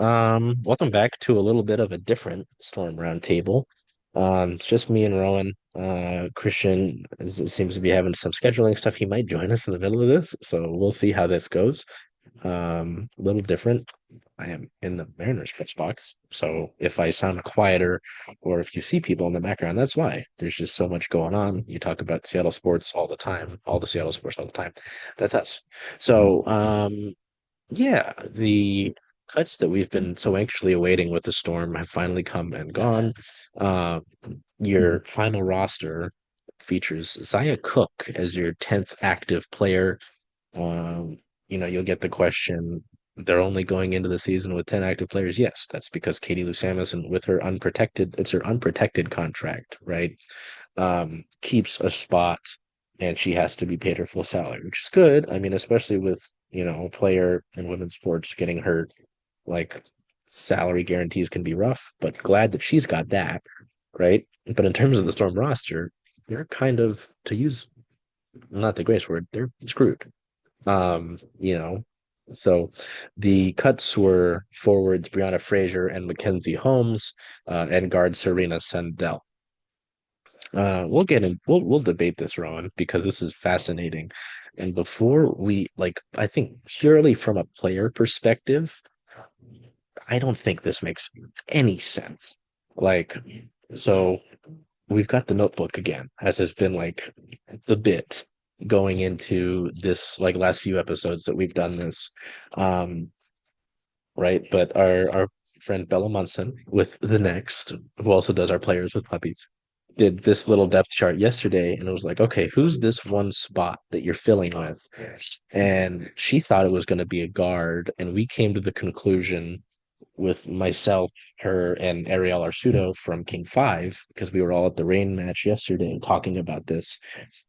Welcome back to a little bit of a different Storm Roundtable. It's just me and Rowan. Christian seems to be having some scheduling stuff. He might join us in the middle of this, so we'll see how this goes. A little different. I am in the Mariners press box, so if I sound quieter or if you see people in the background, that's why. There's just so much going on. You talk about Seattle sports all the time, all the Seattle sports all the time. That's us. So, yeah, the cuts that we've been so anxiously awaiting with the Storm have finally come and gone. Uh, your final roster features Zaya Cook as your 10th active player. Um, you'll get the question, they're only going into the season with 10 active players. Yes, that's because Katie Lou Samuelson, with her unprotected, it's her unprotected contract, right? Keeps a spot and she has to be paid her full salary, which is good. I mean, especially with, a player in women's sports getting hurt, like salary guarantees can be rough, but glad that she's got that, right? But in terms of the Storm roster, they're kind of, to use not the greatest word, they're screwed. Um, you know, so the cuts were forwards Brianna Fraser and Mackenzie Holmes, and guard Serena Sundell. We'll debate this, Rowan, because this is fascinating. And before we I think purely from a player perspective, I don't think this makes any sense. Like, so we've got the notebook again, as has been like the bit going into this like last few episodes that we've done this. Um, right. But our friend Bella Munson with the next, who also does our players with puppies, did this little depth chart yesterday and it was like, okay, who's this one spot that you're filling with? And she thought it was going to be a guard, and we came to the conclusion with myself, her, and Ariel Arsudo from King 5, because we were all at the rain match yesterday and talking about this,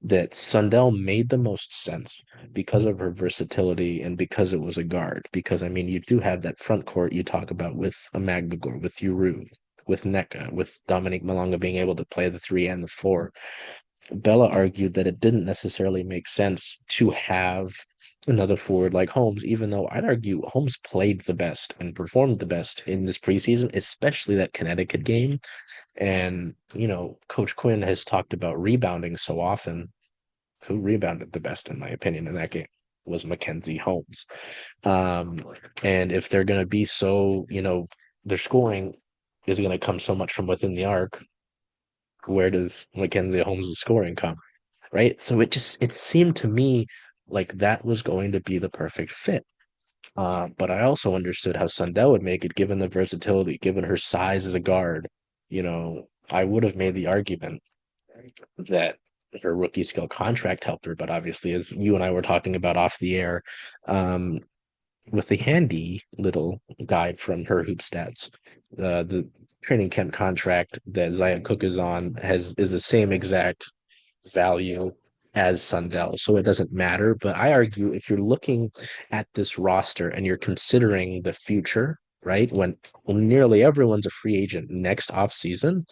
that Sundell made the most sense because of her versatility and because it was a guard. Because, I mean, you do have that front court you talk about with a Magbagor, with Uru, with Neka, with Dominique Malonga being able to play the 3 and the 4. Bella argued that it didn't necessarily make sense to have another forward like Holmes, even though I'd argue Holmes played the best and performed the best in this preseason, especially that Connecticut game. And, Coach Quinn has talked about rebounding so often. Who rebounded the best, in my opinion, in that game was Mackenzie Holmes. Um, and if they're going to be so, their scoring is going to come so much from within the arc, where does Mackenzie Holmes' scoring come? Right. So it seemed to me like that was going to be the perfect fit. But I also understood how Sundell would make it given the versatility, given her size as a guard. I would have made the argument that her rookie skill contract helped her, but obviously, as you and I were talking about off the air, um, with the handy little guide from her hoop stats, the training camp contract that Zaya Cook is on is the same exact value as Sundell, so it doesn't matter. But I argue if you're looking at this roster and you're considering the future, right, when nearly everyone's a free agent next offseason,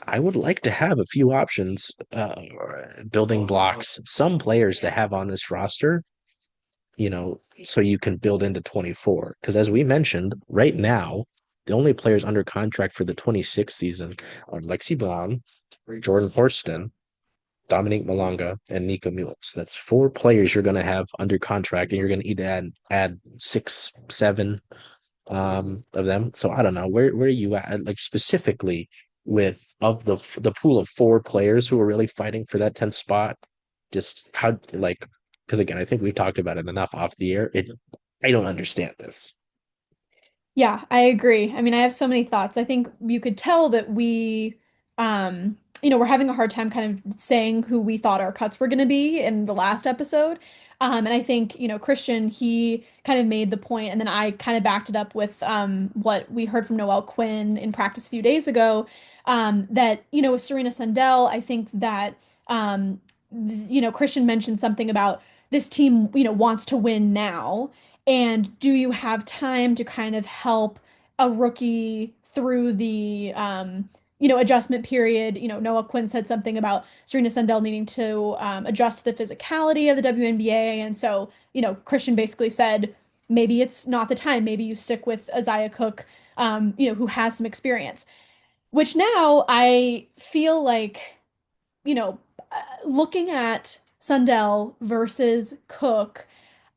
I would like to have a few options, building blocks, some players to have on this roster, so you can build into 24. Because as we mentioned, right now, the only players under contract for the 26th season are Lexi Brown, Jordan Horston, Dominique Malonga, and Nika Mules. So that's four players you're going to have under contract, and you're going to need to add six, seven of them. So I don't know where are you at, like specifically with of the pool of four players who are really fighting for that 10th spot. Just how like because again, I think we've talked about it enough off the air. I don't understand this. Yeah, I agree. I mean, I have so many thoughts. I think you could tell that we're having a hard time kind of saying who we thought our cuts were going to be in the last episode. And I think, Christian, he kind of made the point, and then I kind of backed it up with what we heard from Noelle Quinn in practice a few days ago, that, with Serena Sundell, I think that, Christian mentioned something about this team, wants to win now. And do you have time to kind of help a rookie through the adjustment period? Noah Quinn said something about Serena Sundell needing to adjust to the physicality of the WNBA. And so, Christian basically said, maybe it's not the time. Maybe you stick with Isaiah Cook, who has some experience. Which now I feel like, looking at Sundell versus Cook,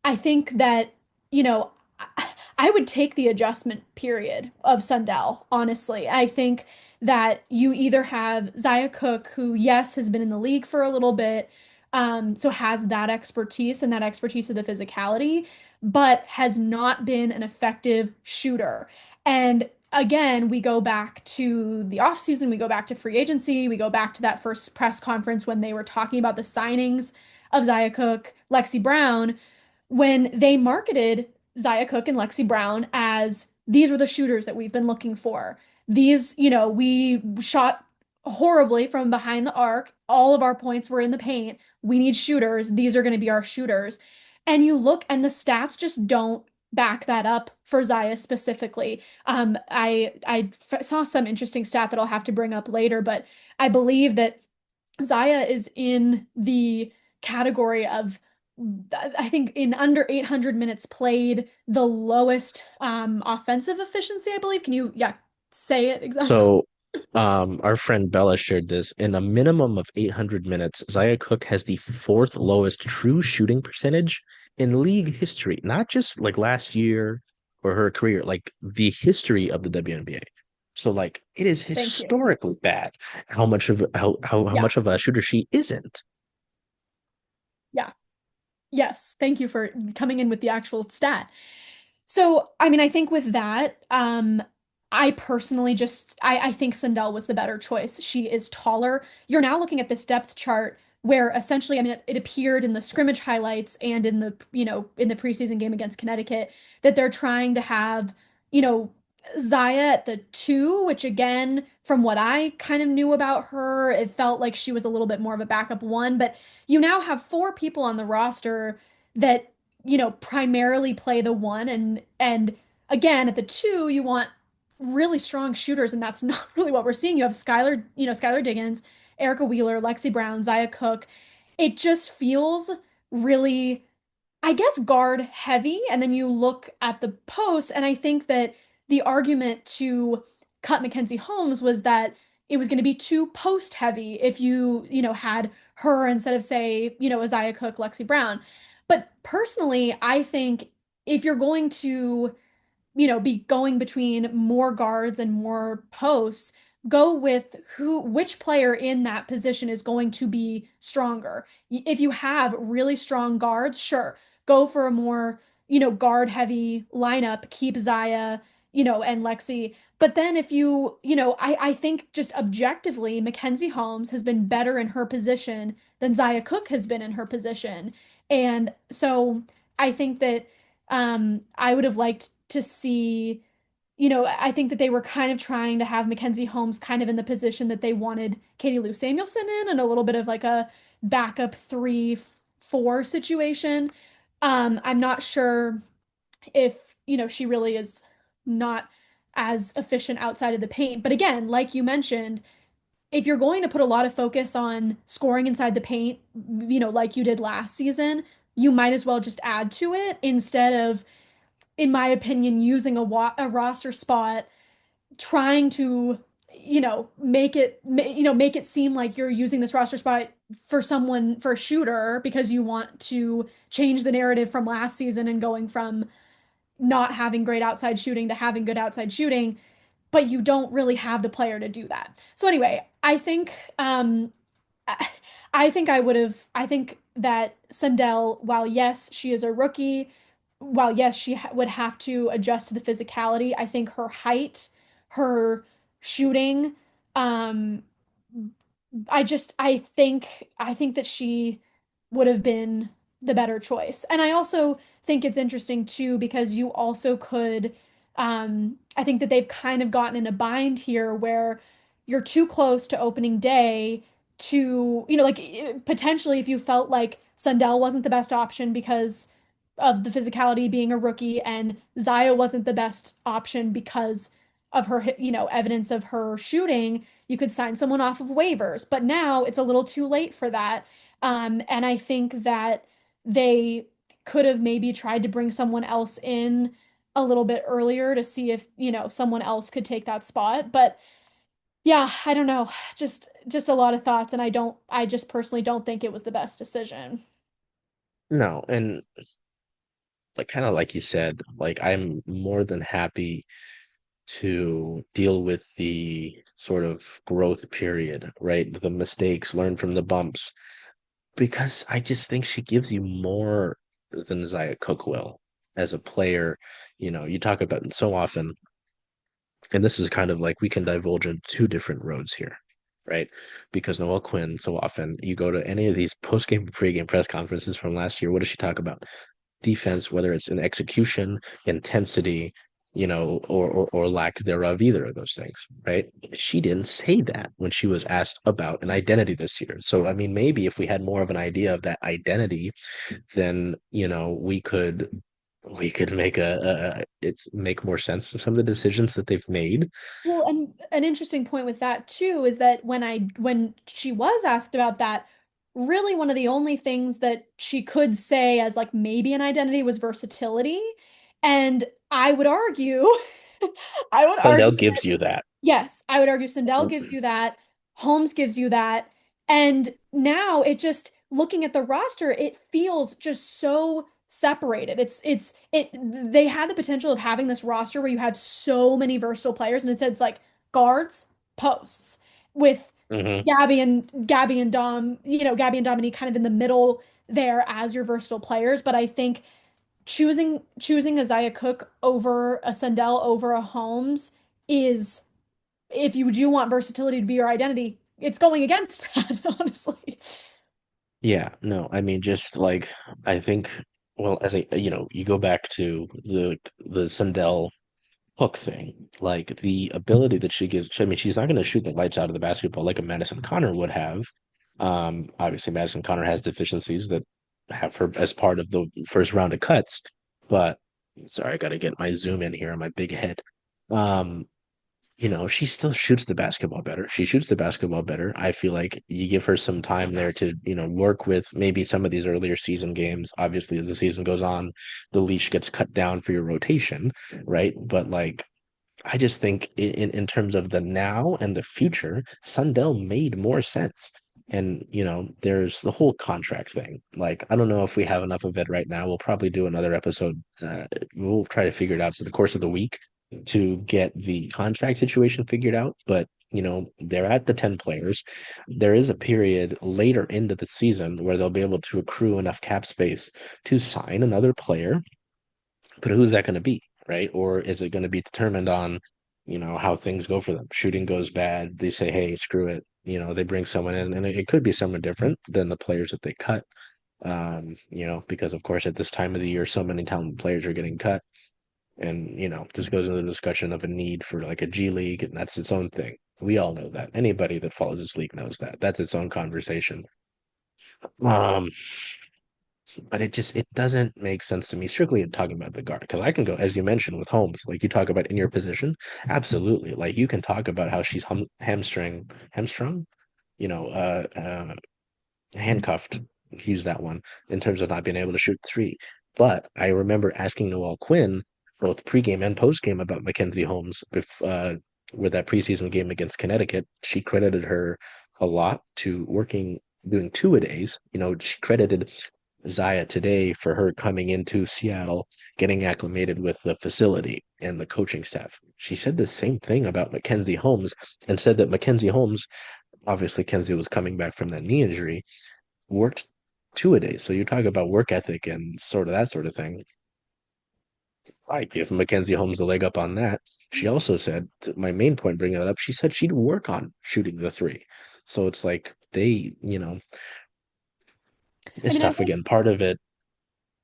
I think that, you know, I would take the adjustment period of Sundell, honestly. I think that you either have Zaya Cook, who, yes, has been in the league for a little bit, so has that expertise and that expertise of the physicality, but has not been an effective shooter. And again, we go back to the offseason, we go back to free agency, we go back to that first press conference when they were talking about the signings of Zaya Cook, Lexi Brown, when they marketed Zaya Cook and Lexi Brown as these were the shooters that we've been looking for. These, we shot horribly from behind the arc. All of our points were in the paint. We need shooters. These are going to be our shooters. And you look, and the stats just don't back that up for Zaya specifically. I saw some interesting stat that I'll have to bring up later, but I believe that Zaya is in the category of, I think, in under 800 minutes played, the lowest offensive efficiency, I believe. Can you, yeah, say it exactly? So, our friend Bella shared this. In a minimum of 800 minutes, Zaya Cook has the fourth lowest true shooting percentage in league history, not just like last year or her career, like the history of the WNBA. So, like, it is Thank you. historically bad how Yeah, much of a shooter she isn't. yeah. Yes. Thank you for coming in with the actual stat. So, I mean, I think with that, I personally I think Sundell was the better choice. She is taller. You're now looking at this depth chart where essentially, I mean, it appeared in the scrimmage highlights and in the, in the preseason game against Connecticut that they're trying to have, you know, Zaya at the two, which again, from what I kind of knew about her, it felt like she was a little bit more of a backup one. But you now have four people on the roster that primarily play the one, and again at the two you want really strong shooters, and that's not really what we're seeing. You have Skylar Diggins, Erica Wheeler, Lexi Brown, Zaya Cook. It just feels really, I guess, guard heavy. And then you look at the post, and I think that the argument to cut Mackenzie Holmes was that it was going to be too post heavy if had her instead of, say, Isaiah Cook, Lexi Brown. But personally, I think if you're going to be going between more guards and more posts, go with which player in that position is going to be stronger. If you have really strong guards, sure, go for a more, guard heavy lineup, keep Zaya, and Lexi. But then if I think just objectively, Mackenzie Holmes has been better in her position than Zaya Cook has been in her position. And so I think that I would have liked to see, I think that they were kind of trying to have Mackenzie Holmes kind of in the position that they wanted Katie Lou Samuelson in, and a little bit of like a backup 3-4 situation. I'm not sure if, she really is not as efficient outside of the paint. But again, like you mentioned, if you're going to put a lot of focus on scoring inside the paint, like you did last season, you might as well just add to it instead of, in my opinion, using a roster spot, trying to, make it seem like you're using this roster spot for a shooter because you want to change the narrative from last season and going from not having great outside shooting to having good outside shooting, but you don't really have the player to do that. So anyway, I I think I think that Sundell, while yes, she is a rookie, while yes, she would have to adjust to the physicality, I think her height, her shooting, um, I think that she would have been the better choice. And I also think it's interesting too because you also could, I think that they've kind of gotten in a bind here where you're too close to opening day to, like, potentially if you felt like Sundell wasn't the best option because of the physicality being a rookie, and Zaya wasn't the best option because of her, evidence of her shooting, you could sign someone off of waivers. But now it's a little too late for that. And I think that they could have maybe tried to bring someone else in a little bit earlier to see if, someone else could take that spot. But yeah, I don't know. Just a lot of thoughts, and I just personally don't think it was the best decision. No, and like kind of like you said, like I'm more than happy to deal with the sort of growth period, right? The mistakes, learn from the bumps, because I just think she gives you more than Zaya Cook will as a player. You talk about so often, and this is kind of like we can divulge in two different roads here, right? Because Noelle Quinn, so often you go to any of these post-game, pre-game press conferences from last year, what does she talk about? Defense, whether it's in execution, intensity, or lack thereof, either of those things, right? She didn't say that when she was asked about an identity this year. So, I mean, maybe if we had more of an idea of that identity, then, we could make it's make more sense of some of the decisions that they've made. Well, and an interesting point with that too is that when she was asked about that, really one of the only things that she could say as like maybe an identity was versatility. And I would argue, I would Sundell argue gives you that. yes, I would argue Sindel gives you that, Holmes gives you that, and now it just looking at the roster, it feels just so separated. They had the potential of having this roster where you have so many versatile players, and it's like guards, posts, with Hmm. Gabby and Dom, Gabby and Dominique kind of in the middle there as your versatile players. But I think choosing a Zaya Cook over a Sundell over a Holmes is, if you do want versatility to be your identity, it's going against that, honestly. Yeah, no, I mean, just like I think, well, you go back to the Sundell hook thing, like the ability that she gives. I mean, she's not going to shoot the lights out of the basketball like a Madison Connor would have. Obviously, Madison Connor has deficiencies that have her as part of the first round of cuts. But sorry, I got to get my zoom in here on my big head. Um, she still shoots the basketball better. She shoots the basketball better. I feel like you give her some time there to, work with maybe some of these earlier season games. Obviously, as the season goes on, the leash gets cut down for your rotation, right? But like I just think in terms of the now and the future, Sundell made more sense. And, there's the whole contract thing. Like, I don't know if we have enough of it right now. We'll probably do another episode. We'll try to figure it out through the course of the week to get the contract situation figured out. But, they're at the 10 players. There is a period later into the season where they'll be able to accrue enough cap space to sign another player, but who's that going to be, right? Or is it going to be determined on, how things go for them? Shooting goes bad. They say, hey, screw it. They bring someone in, and it could be someone different than the players that they cut. Because of course, at this time of the year, so many talented players are getting cut. And, this goes into the discussion of a need for like a G League, and that's its own thing. We all know that. Anybody that follows this league knows that. That's its own conversation. Um, but it doesn't make sense to me strictly talking about the guard, because I can go, as you mentioned, with Holmes, like you talk about in your position, absolutely, like you can talk about how she's hamstrung, you know uh, uh handcuffed, use that one, in terms of not being able to shoot three. But I remember asking Noelle Quinn both pregame and postgame about Mackenzie Holmes with that preseason game against Connecticut. She credited her a lot to doing two-a-days. She credited Zaya today for her coming into Seattle, getting acclimated with the facility and the coaching staff. She said the same thing about Mackenzie Holmes, and said that Mackenzie Holmes, obviously Kenzie was coming back from that knee injury, worked two-a-days. So you talk about work ethic and sort of that sort of thing. I give Mackenzie Holmes the leg up on that. She also said, to my main point bringing that up, she said she'd work on shooting the three. So it's like I it's mean, I tough think, again. Part of it,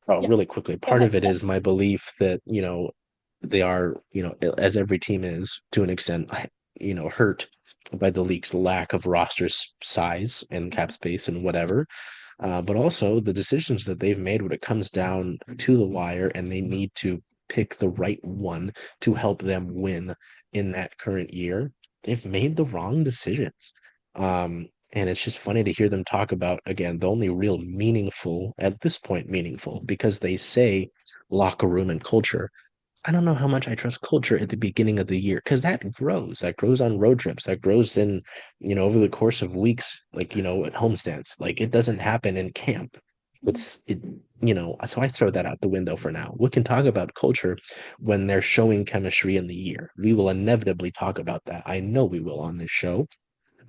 oh, yeah, really quickly, go part ahead. of it Yeah. is my belief that, they are, as every team is to an extent, hurt by the league's lack of roster size and cap space and whatever. But also the decisions that they've made when it comes down to the wire and they need to pick the right one to help them win in that current year, they've made the wrong decisions. And it's just funny to hear them talk about, again, the only real meaningful, at this point, meaningful, because they say locker room and culture. I don't know how much I trust culture at the beginning of the year because that grows. That grows on road trips. That grows in, over the course of weeks, like, at homestands. Like it doesn't happen in camp. So I throw that out the window for now. We can talk about culture when they're showing chemistry in the year. We will inevitably talk about that. I know we will on this show.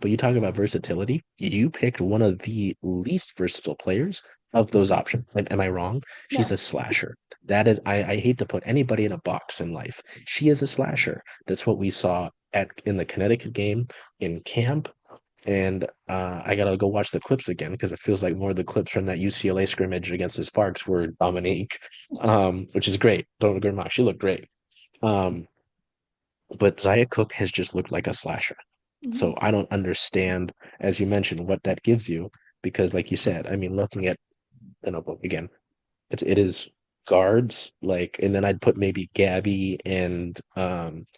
But you talk about versatility. You picked one of the least versatile players of those options. Am I wrong? She's No. a slasher. That is, I hate to put anybody in a box in life. She is a slasher. That's what we saw in the Connecticut game, in camp. And I gotta go watch the clips again because it feels like more of the clips from that UCLA scrimmage against the Sparks were Dominique, which is great. Don't get me wrong, she looked great. Um, but Zaya Cook has just looked like a slasher. Mhm. So I don't understand, as you mentioned, what that gives you, because like you said, I mean, looking at, again, it is guards, like, and then I'd put maybe Gabby and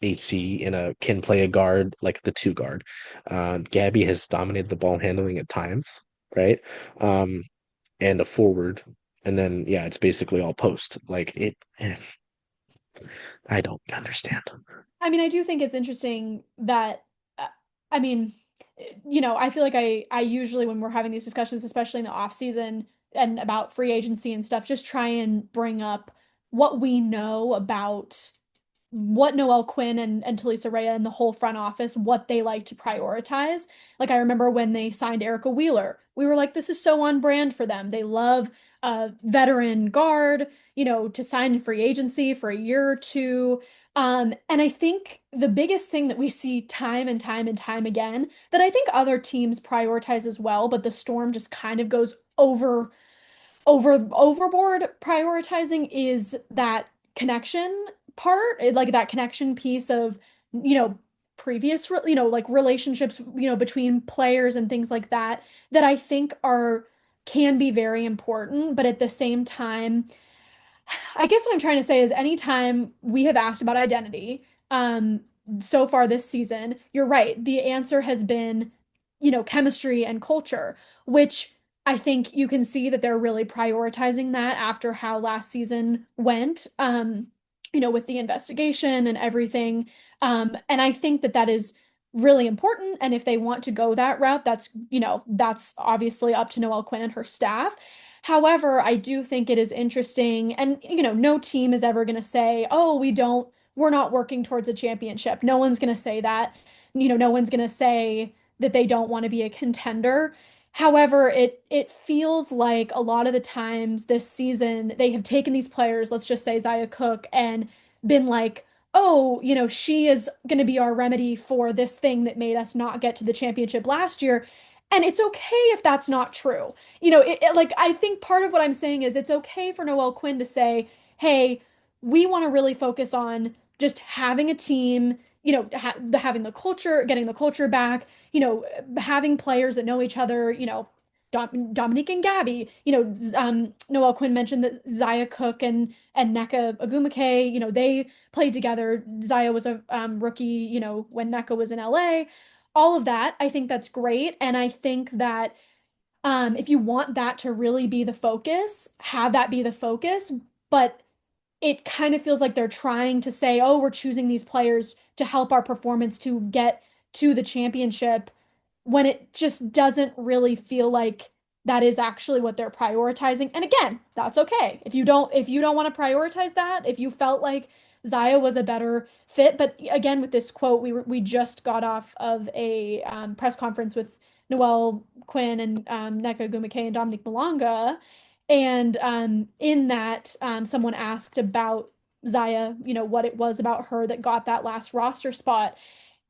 AC in a can play a guard, like the two guard. Gabby has dominated the ball handling at times, right? Um, and a forward. And then yeah, it's basically all post. I don't understand. I mean, I do think it's interesting that, uh, I mean, I feel like I usually when we're having these discussions, especially in the off season and about free agency and stuff, just try and bring up what we know about what Noelle Quinn and Talisa Rea and the whole front office, what they like to prioritize. Like I remember when they signed Erica Wheeler, we were like, this is so on brand for them. They love a veteran guard, to sign in free agency for a year or two. And I think the biggest thing that we see time and time and time again that I think other teams prioritize as well, but the Storm just kind of goes overboard prioritizing is that connection part, like that connection piece of, you know, previous, like relationships, between players and things like that, that I think can be very important, but at the same time, I guess what I'm trying to say is anytime we have asked about identity, so far this season, you're right. The answer has been, chemistry and culture, which I think you can see that they're really prioritizing that after how last season went, with the investigation and everything. And I think that that is really important. And if they want to go that route, that's obviously up to Noelle Quinn and her staff. However, I do think it is interesting, and no team is ever going to say, "Oh, we're not working towards a championship." No one's going to say that. No one's going to say that they don't want to be a contender. However, it feels like a lot of the times this season they have taken these players, let's just say Zaya Cook, and been like, "Oh, she is going to be our remedy for this thing that made us not get to the championship last year." And it's okay if that's not true. Like I think part of what I'm saying is it's okay for Noelle Quinn to say, "Hey, we want to really focus on just having a team, having the culture, getting the culture back, having players that know each other, Dominique and Gabby, Noelle Quinn mentioned that Zaya Cook and Nneka Ogwumike, they played together. Zaya was a rookie, when Nneka was in LA. All of that, I think that's great, and I think that if you want that to really be the focus, have that be the focus. But it kind of feels like they're trying to say, oh, we're choosing these players to help our performance to get to the championship when it just doesn't really feel like that is actually what they're prioritizing. And again, that's okay. If you don't want to prioritize that, if you felt like Zaya was a better fit, but again, with this quote, we just got off of a press conference with Noelle Quinn and Nneka Ogwumike and Dominique Malonga. And in that, someone asked about Zaya, what it was about her that got that last roster spot.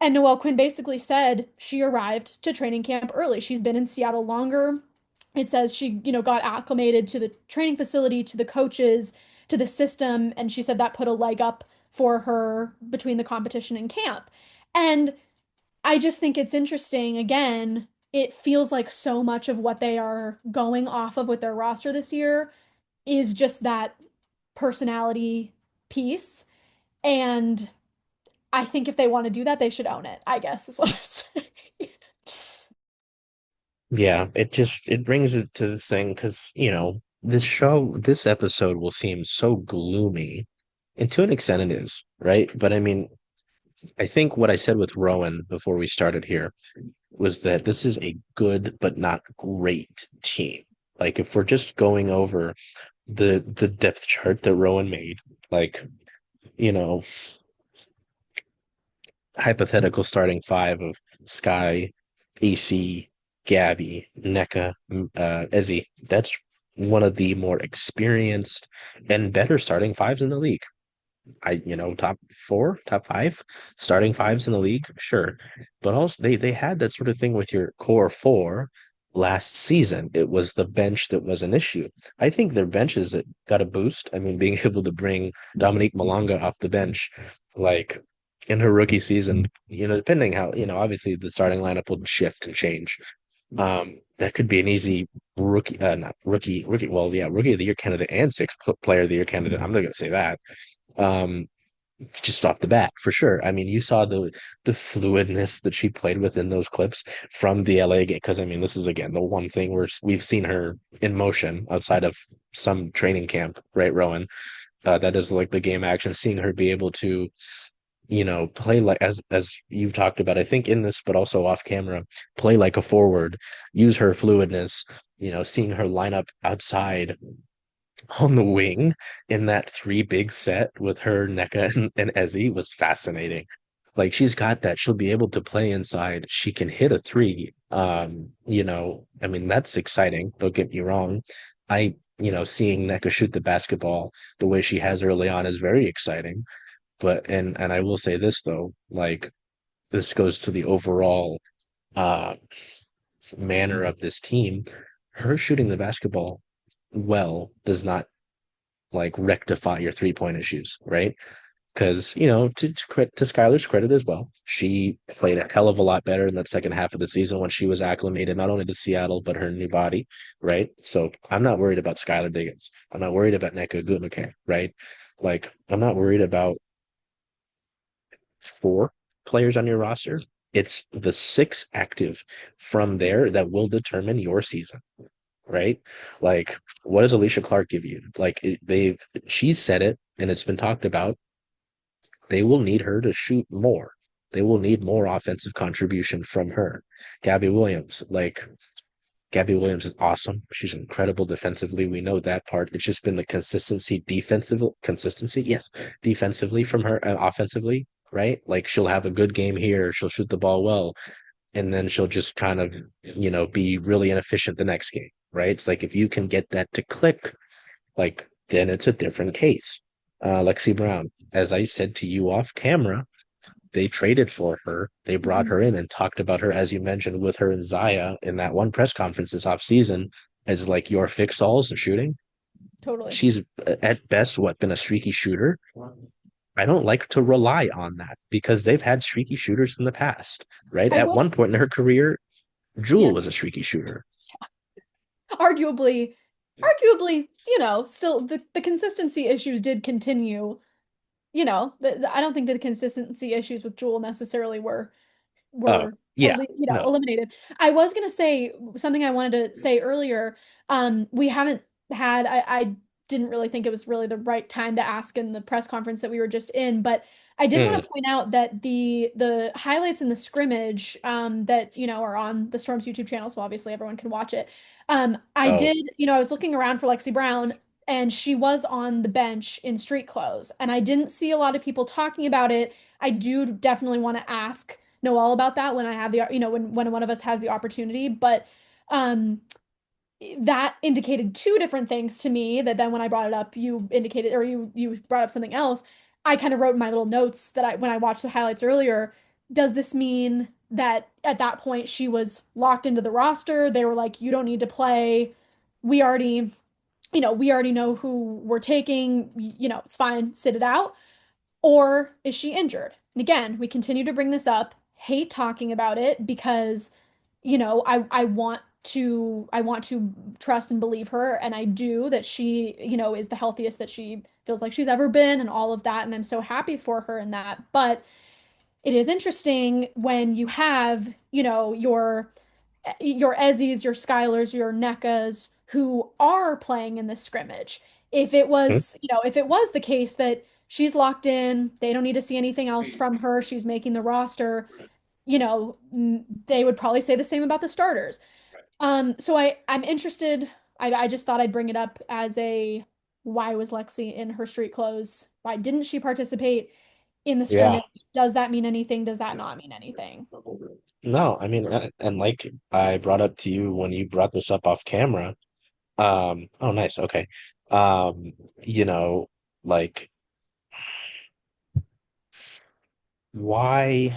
And Noelle Quinn basically said she arrived to training camp early. She's been in Seattle longer. It says she, got acclimated to the training facility, to the coaches, to the system. And she said that put a leg up for her between the competition and camp. And I just think it's interesting. Again, it feels like so much of what they are going off of with their roster this year is just that personality piece. And I think if they want to do that, they should own it, I guess is what I'm saying. Yeah, it brings it to this thing because, this episode will seem so gloomy, and to an extent it is, right? But I mean, I think what I said with Rowan before we started here was that this is a good but not great team. Like if we're just going over the depth chart that Rowan made, like, you know, hypothetical starting five of Sky, AC, Gabby, NECA, Ezzy. That's one of the more experienced and better starting fives in the league. Top four, top five starting fives in the league, sure. But also they had that sort of thing with your core four last season. It was the bench that was an issue. I think their benches that got a boost. I mean, being able to bring Dominique Malonga off the bench, like in her rookie season, depending how, obviously the starting lineup will shift and change. That could be an easy rookie, not rookie. Well, yeah, rookie of the year candidate and sixth player of the year candidate. I'm not going to say that. Um, just off the bat, for sure. I mean, you saw the fluidness that she played with in those clips from the LA game. Because I mean, this is again the one thing where we've seen her in motion outside of some training camp, right, Rowan? That is like the game action. Seeing her be able to, play like as you've talked about, I think in this, but also off camera, play like a forward, use her fluidness. Seeing her line up outside on the wing in that three big set with her, NECA, and Ezzy was fascinating. Like she's got that. She'll be able to play inside. She can hit a three. I mean, that's exciting. Don't get me wrong. Seeing NECA shoot the basketball the way she has early on is very exciting. But and I will say this though, like this goes to the overall uh manner of this team. Her shooting the basketball well does not like rectify your 3 point issues, right? Because to Skylar's credit as well, she played a hell of a lot better in that second half of the season when she was acclimated not only to Seattle but her new body, right? So I'm not worried about Skylar Diggins. I'm not worried about Nneka Ogwumike, right? Like I'm not worried about four players on your roster. It's the six active from there that will determine your season, right? Like, what does Alicia Clark give you? Like, she's said it and it's been talked about. They will need her to shoot more. They will need more offensive contribution from her. Gabby Williams, like, Gabby Williams is awesome. She's incredible defensively. We know that part. It's just been the consistency, yes, defensively from her and offensively, right? Like, she'll have a good game here. She'll shoot the ball well and then she'll just kind of, be really inefficient the next game, right? It's like if you can get that to click, like then it's a different case. Lexi Brown, as I said to you off camera, they traded for her. They brought Mhm. her in and talked about her, as you mentioned, with her and Zaya in that one press conference this off season as like your fix-alls and shooting. Totally. She's at best what been a streaky shooter. I don't like to rely on that because they've had streaky shooters in the past, right? I At will, one point in her career, yeah, Jewel was a streaky shooter. arguably, still the consistency issues did continue. I don't think that the consistency issues with Jewel necessarily Oh, were yeah, no. eliminated. I was gonna say something I wanted to say earlier. We haven't had I didn't really think it was really the right time to ask in the press conference that we were just in, but I did want Mm. to point out that the highlights in the scrimmage that are on the Storm's YouTube channel, so obviously everyone can watch it. I Oh, did, I was looking around for Lexi Brown and she was on the bench in street clothes, and I didn't see a lot of people talking about it. I do definitely want to ask know all about that when I have the, when one of us has the opportunity. But um, that indicated two different things to me that then when I brought it up, you indicated, or you brought up something else. I kind of wrote in my little notes that when I watched the highlights earlier, does this mean that at that point she was locked into the roster? They were like, you don't need to play. We already, we already know who we're taking. It's fine, sit it out. Or is she injured? And again, we continue to bring this up, hate talking about it because, I want to trust and believe her, and I do that she, is the healthiest that she feels like she's ever been and all of that, and I'm so happy for her in that. But it is interesting when you have, your your Ezzies, your Skylers, your Nekas who are playing in this scrimmage. If it Hmm? was, if it was the case that she's locked in, they don't need to see anything else from her, she's making the roster, they would probably say the same about the starters. So I'm interested. I just thought I'd bring it up as a why was Lexi in her street clothes? Why didn't she participate in the Yeah. scrimmage? Does that mean anything? Does that not mean anything? No, I mean, and like I brought up to you when you brought this up off camera. Oh, nice. Okay. Um, you know, like why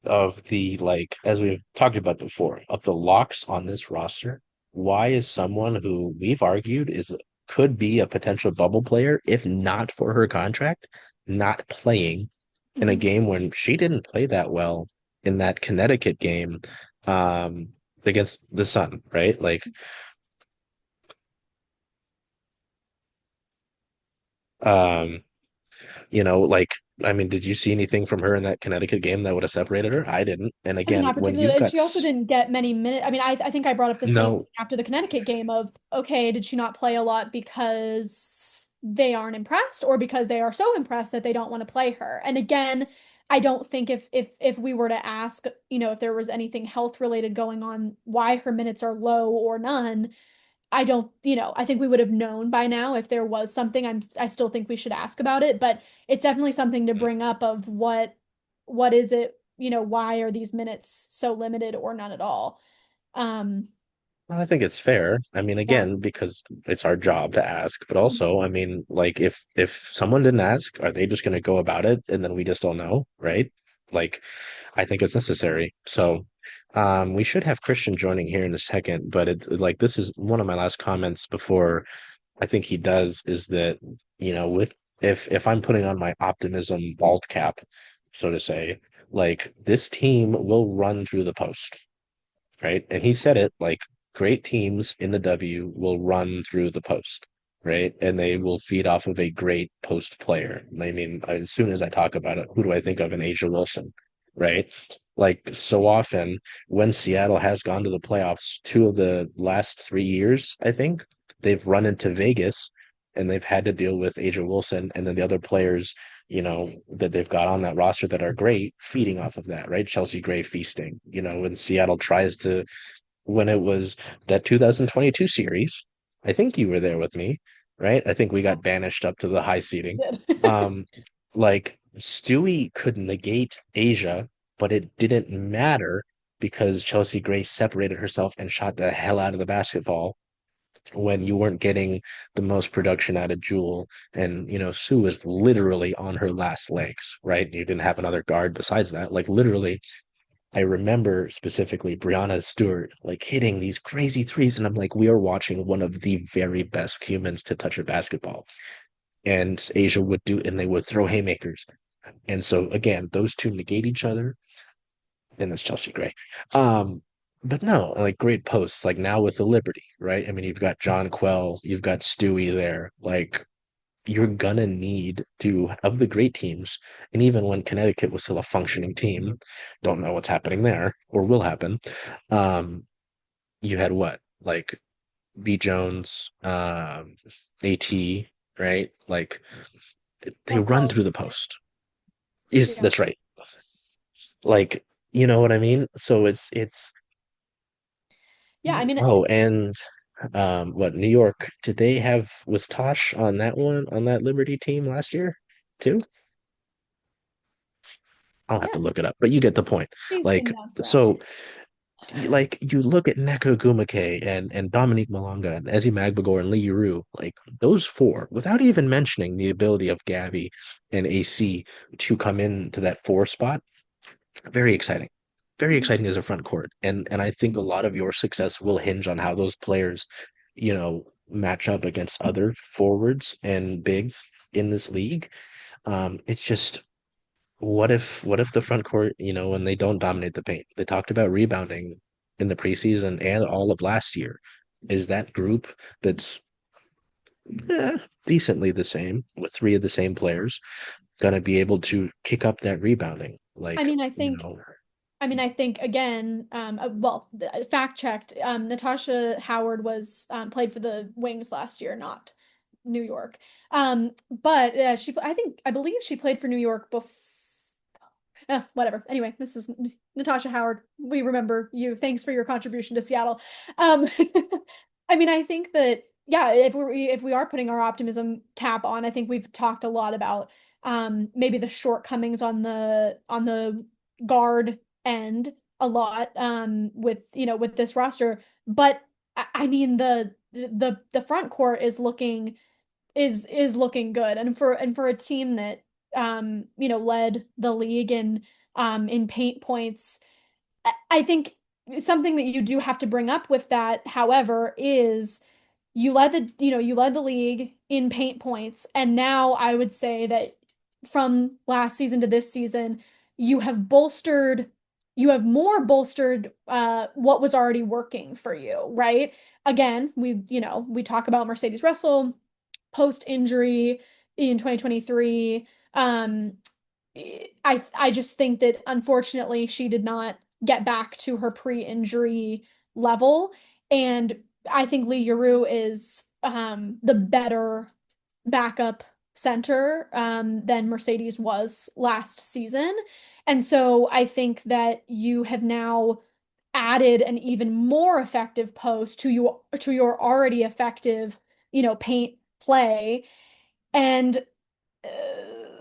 of the like as we've talked about before of the locks on this roster, why is someone who we've argued is could be a potential bubble player if not for her contract not playing in a Mhm. game when she didn't play that well in that Connecticut game um against the Sun, right? Um like I mean, did you see anything from her in that Connecticut game that would have separated her? I didn't. And I mean, again, not when particularly. you've And got she also didn't get many minutes. I mean, I think I brought up the same thing no, after the Connecticut game of, okay, did she not play a lot because they aren't impressed or because they are so impressed that they don't want to play her? And again, I don't think if we were to ask, if there was anything health related going on, why her minutes are low or none, I don't, I think we would have known by now if there was something. I still think we should ask about it, but it's definitely something to bring up of what is it, why are these minutes so limited or none at all? Um, I think it's fair. I mean, yeah. again, because it's our job to ask, but also, I mean, like if someone didn't ask, are they just going to go about it and then we just don't know, right? Like, I think it's necessary. So, we should have Christian joining here in a second, but it's like this is one of my last comments before I think he does is that, with if I'm putting on my optimism bald cap, so to say, like this team will run through the post, right? And he said it like great teams in the W will run through the post, right? And they will feed off of a great post player. I mean, as soon as I talk about it, who do I think of? An Asia Wilson, right? Like so often when Seattle has gone to the playoffs, 2 of the last 3 years, I think, they've run into Vegas and they've had to deal with Asia Wilson and then the other players that they've got on that roster that are great, feeding off of that, right? Chelsea Gray feasting, when Seattle tries to, when it was that 2022 series, I think you were there with me, right? I think we got banished up to the high seating. Did. Um, like Stewie could negate Asia, but it didn't matter because Chelsea Gray separated herself and shot the hell out of the basketball when you weren't getting the most production out of Jewel. And, Sue was literally on her last legs, right? You didn't have another guard besides that. Like, literally, I remember specifically Brianna Stewart, like, hitting these crazy threes. And I'm like, we are watching one of the very best humans to touch a basketball. And Asia would do, and they would throw haymakers. And so, again, those two negate each other and it's Chelsea Gray. But no, like great posts, like now with the Liberty, right? I mean, you've got John Quell, you've got Stewie there. Like you're gonna need to of the great teams, and even when Connecticut was still a functioning team, don't know what's happening there or will happen. Um, you had what? Like B Jones, AT, right? Like they run Braswell. through the post. Is Yeah. that's right. Like, you know what I mean? So it's Yeah. I mean, oh, and what New York did they have was Tosh on that one on that Liberty team last year too? I'll have to yes, look it up, but you get the point. he's been Like bounced around. so like you look at Neko Gumake and Dominique Malonga and Ezzy Magbagor and Lee Yuru, like those four, without even mentioning the ability of Gabby and AC to come into that four spot, very exciting. Very Mhm. exciting as a front court. And I think a lot of your success will hinge on how those players, match up against other forwards and bigs in this league. It's just what if the front court, when they don't dominate the paint, they talked about rebounding in the preseason and all of last year. Is that group that's decently the same with three of the same players going to be able to kick up that rebounding? I Like, mean, I you think know. I mean, I think again, fact checked. Natasha Howard was played for the Wings last year, not New York. But I believe she played for New York before. Whatever. Anyway, this is Natasha Howard. We remember you. Thanks for your contribution to Seattle. Um, I mean, I think that yeah, if we are putting our optimism cap on, I think we've talked a lot about maybe the shortcomings on the guard end a lot with with this roster. But I mean the front court is looking good, and for a team that led the league in paint points. I think something that you do have to bring up with that, however, is you led the league in paint points, and now I would say that from last season to this season, you have bolstered, you have more bolstered what was already working for you, right? Again, we talk about Mercedes Russell post injury in 2023. Um, I just think that unfortunately she did not get back to her pre-injury level, and I think Lee Yuru is the better backup center than Mercedes was last season. And so I think that you have now added an even more effective post to your already effective, paint play. And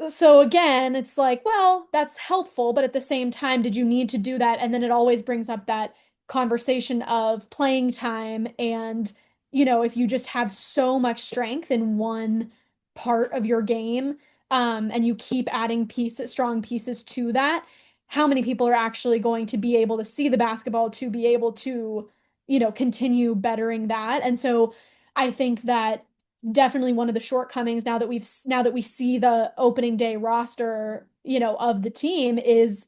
so again, it's like, well, that's helpful, but at the same time, did you need to do that? And then it always brings up that conversation of playing time and, if you just have so much strength in one part of your game, and you keep adding strong pieces to that, how many people are actually going to be able to see the basketball to be able to, continue bettering that? And so I think that definitely one of the shortcomings now that we see the opening day roster, of the team is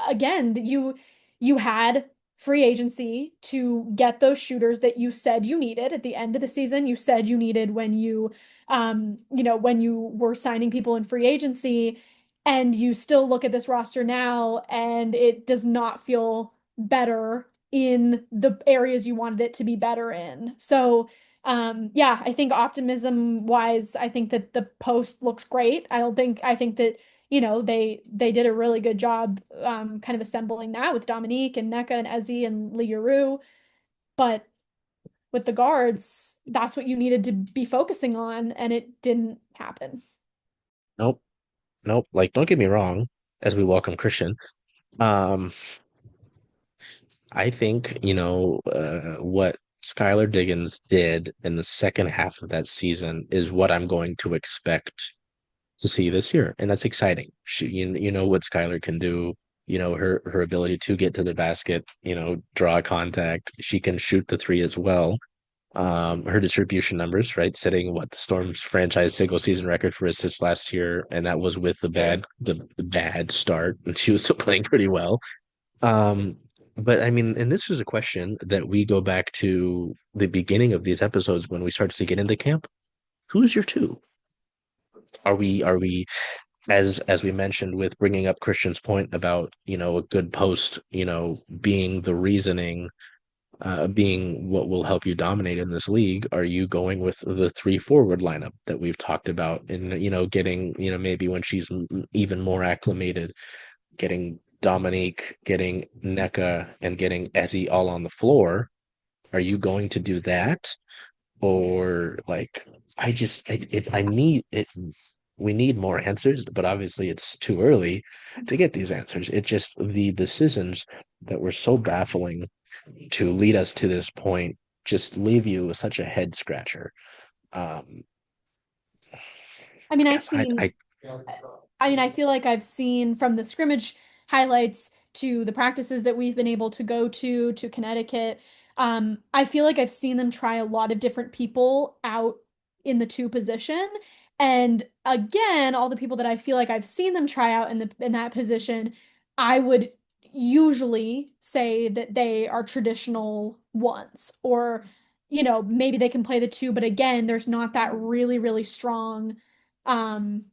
again that you had free agency to get those shooters that you said you needed at the end of the season. You said you needed when you were signing people in free agency, and you still look at this roster now and it does not feel better in the areas you wanted it to be better in. So yeah, I think optimism wise, I think that the post looks great. I think that, they did a really good job kind of assembling that with Dominique and Neka and Ezzy and Liuru. But with the guards, that's what you needed to be focusing on, and it didn't happen. Nope, nope. Like, don't get me wrong, as we welcome Christian. Um, I think, what Skylar Diggins did in the second half of that season is what I'm going to expect to see this year, and that's exciting. You know what Skylar can do. Her ability to get to the basket, draw contact. She can shoot the three as well. Her distribution numbers, right, setting what the Storm's franchise single season record for assists last year, and that was with the bad start, and she was still playing pretty well. Um, but I mean, and this was a question that we go back to the beginning of these episodes when we started to get into camp. Who's your two? Are we as we mentioned with bringing up Christian's point about a good post being the reasoning, being what will help you dominate in this league? Are you going with the three forward lineup that we've talked about, and getting maybe when she's even more acclimated, getting Dominique, getting NECA, and getting Ezzy all on the floor? Are you going to do that? Or like, I need it. We need more answers, but obviously it's too early to get these answers. It just the decisions that were so baffling to lead us to this point just leave you with such a head scratcher. Um, I mean, I I feel like I've seen from the scrimmage highlights to the practices that we've been able to go to Connecticut. I feel like I've seen them try a lot of different people out in the two position. And again, all the people that I feel like I've seen them try out in that position, I would usually say that they are traditional ones, or maybe they can play the two, but again, there's not that really, really strong um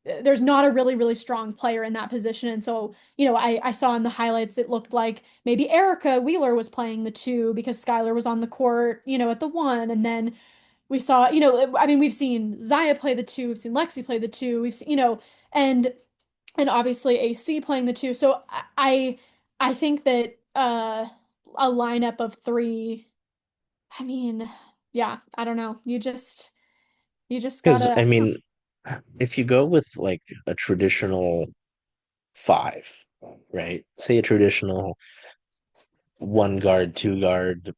there's not a really, really strong player in that position. And so, I saw in the highlights it looked like maybe Erica Wheeler was playing the two because Skylar was on the court, at the one. And then we saw, I mean, we've seen Zaya play the two, we've seen Lexi play the two, we've seen, and obviously AC playing the two. So I think that a lineup of three, I mean, yeah, I don't know. You just Because gotta, I mean, if you go with like a traditional five, right? Say a traditional one guard, two guard,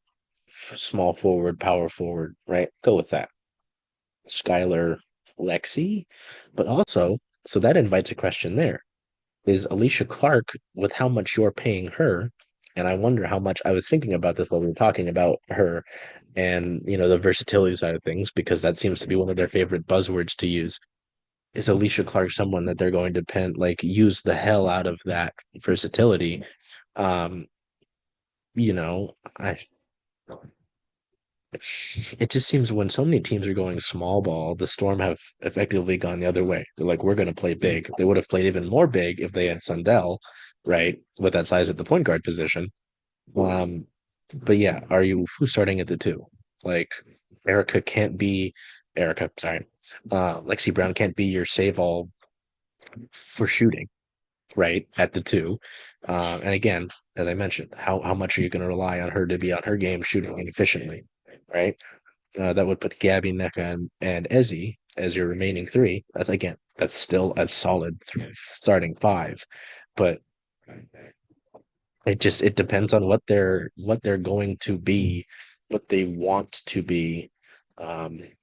small forward, power forward, right? Go with that. Skylar, Lexi, but also, so that invites a question there. Is Alicia Clark with how much you're paying her? And I wonder how much I was thinking about this while we were talking about her and the versatility side of things, because that seems to be one of their favorite buzzwords to use. Is Alicia Clark someone that they're going to use the hell out of that versatility? Um, I it just seems when so many teams are going small ball, the Storm have effectively gone the other way. They're like, we're going to play big. They would have played even more big if they had Sundell, right, with that size at the point guard position. Um, but yeah, who's starting at the two? Like, Erica can't be Erica, sorry. Lexi Brown can't be your save all for shooting, right, at the two. And again, as I mentioned, how much are you going to rely on her to be on her game shooting efficiently, right? That would put Gabby, NECA, and Ezzy as your remaining three. That's still a solid starting five, but it depends on what they're going to be, what they want to be,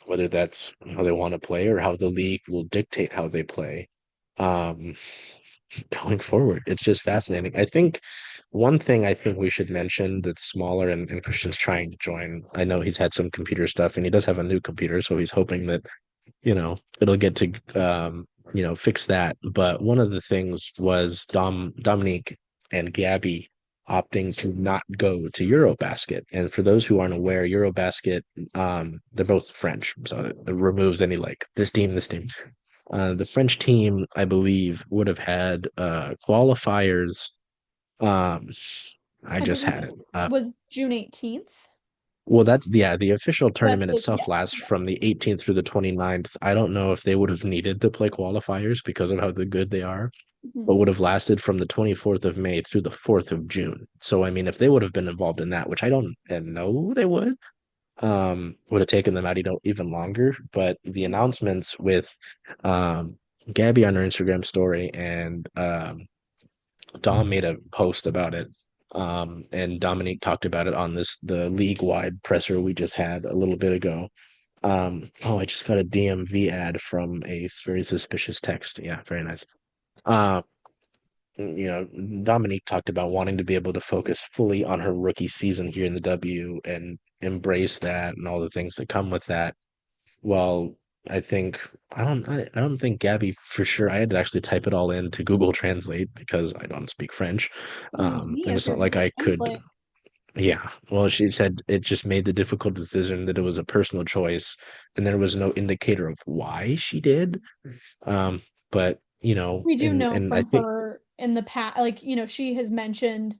whether that's how they want to play or how the league will dictate how they play. Um, Going forward, it's just fascinating. I think one thing I think we should mention that's smaller, and Christian's trying to join. I know he's had some computer stuff and he does have a new computer, so he's hoping that, it'll get to fix that. But one of the things was Dominique and Gabby opting to not go to Eurobasket. And for those who aren't aware, Eurobasket, they're both French, so it removes any like this team. The French team, I believe, would have had qualifiers. Um, I I just believe had it it. was June 18th. Well, that's yeah, the official Yes, tournament itself yes, lasts from yes. the 18th through the 29th. I don't know if they would have needed to play qualifiers because of how good they are, but Mhm. would have lasted from the 24th of May through the 4th of June. So, I mean, if they would have been involved in that, which I don't know they would have taken them out even longer. But the announcements with um, Gabby on her Instagram story and Dom made a post about it. And Dominique talked about it on the league wide presser we just had a little bit ago. Oh, I just got a DMV ad from a very suspicious text. Yeah, very nice. Uh, Dominique talked about wanting to be able to focus fully on her rookie season here in the W and embrace that and all the things that come with that. Well, I think I don't think Gabby for sure. I had to actually type it all in to Google Translate because I don't speak French. Use me And as it's your not like Google I could. Translate. Yeah. Well, she said it just made the difficult decision that it was a personal choice, and there was no indicator of why she did. Um, but We do know and I from think her in the past, like, she has mentioned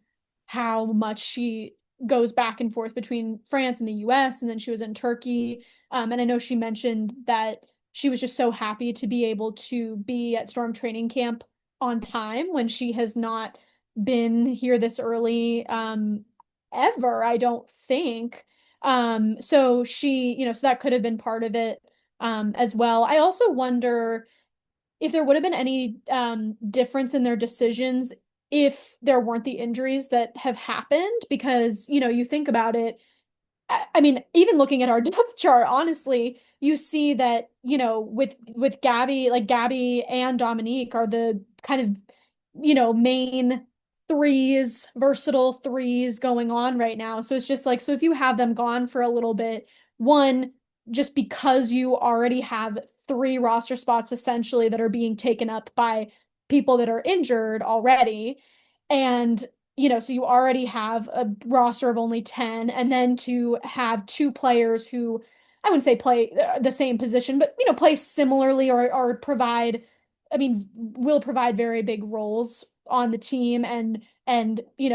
how much she goes back and forth between France and the US, and then she was in Turkey. And I know she mentioned that she was just so happy to be able to be at Storm training camp on time when she has not been here this early, ever, I don't think. So that could have been part of it, as well. I also wonder if there would have been any difference in their decisions if there weren't the injuries that have happened, because you think about it. I mean, even looking at our depth chart, honestly, you see that, with Gabby, like Gabby and Dominique are the kind of, main threes, versatile threes going on right now. So it's just like, so if you have them gone for a little bit, one, just because you already have three roster spots essentially that are being taken up by people that are injured already. And so you already have a roster of only 10, and then to have two players who I wouldn't say play the same position, but play similarly or provide I mean, will provide very big roles on the team and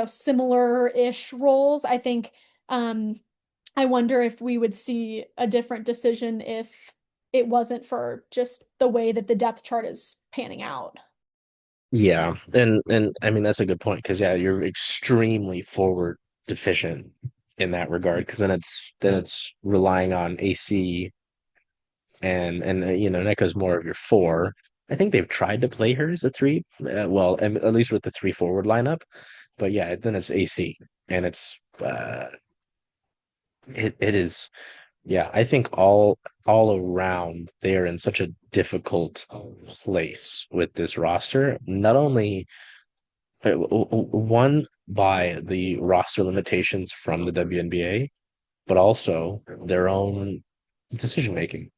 similar-ish roles. I think I wonder if we would see a different decision if it wasn't for just the way that the depth chart is panning out. Yeah, and I mean that's a good point because yeah, you're extremely forward deficient in that regard because then it's relying on AC and Neko's more of your four. I think they've tried to play her as a three, well, at least with the three forward lineup, but yeah, then it's AC and it is yeah, I think all around they are in such a difficult place with this roster. Not only one by the roster limitations from the WNBA, but also their own decision making,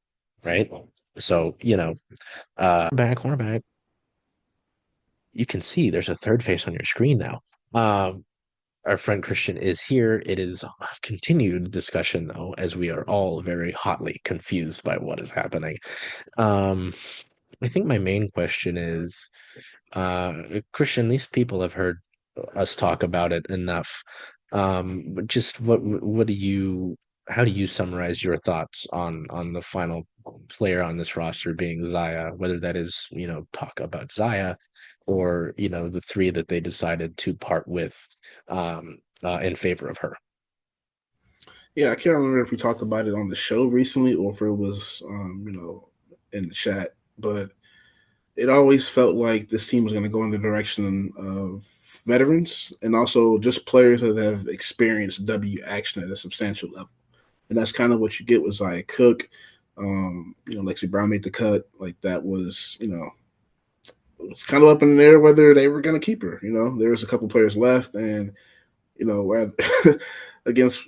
right? So, cornerback, you can see there's a third face on your screen now. Our friend Christian is here. It is a continued discussion, though, as we are all very hotly confused by what is happening. Um, I think my main question is, Christian, these people have heard us talk about it enough. But just what do you how do you summarize your thoughts on the final player on this roster being Zaya, whether that is, talk about Zaya or, the three that they decided to part with in favor of her. Yeah, I can't remember if we talked about it on the show recently or if it was, in the chat. But it always felt like this team was going to go in the direction of veterans and also just players that have experienced W action at a substantial level. And that's kind of what you get with Zaya Cook. Lexi Brown made the cut. Like that was, it was kind of up in the air whether they were going to keep her. There was a couple players left, and rather, against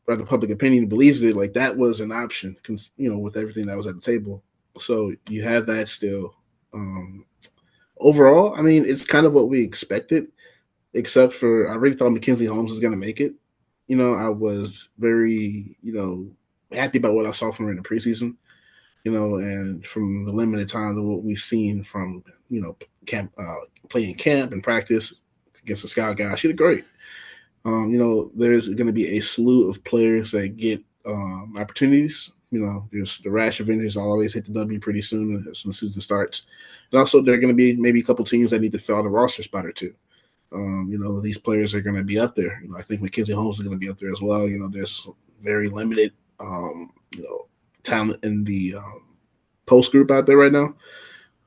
rather public opinion believes it, like that was an option. With everything that was at the table. So you have that still. Overall, I mean, it's kind of what we expected, except for I really thought Mackenzie Holmes was going to make it. I was very, happy about what I saw from her in the preseason, and from the limited time that what we've seen from, camp, playing camp and practice against the scout guy. She did great. There's going to be a slew of players that get opportunities. There's the rash of injuries always hit the W pretty soon as the season starts. And also, there are going to be maybe a couple teams that need to fill out a roster spot or two. These players are going to be up there. I think Mackenzie Holmes is going to be up there as well. There's very limited, talent in the post group out there right now.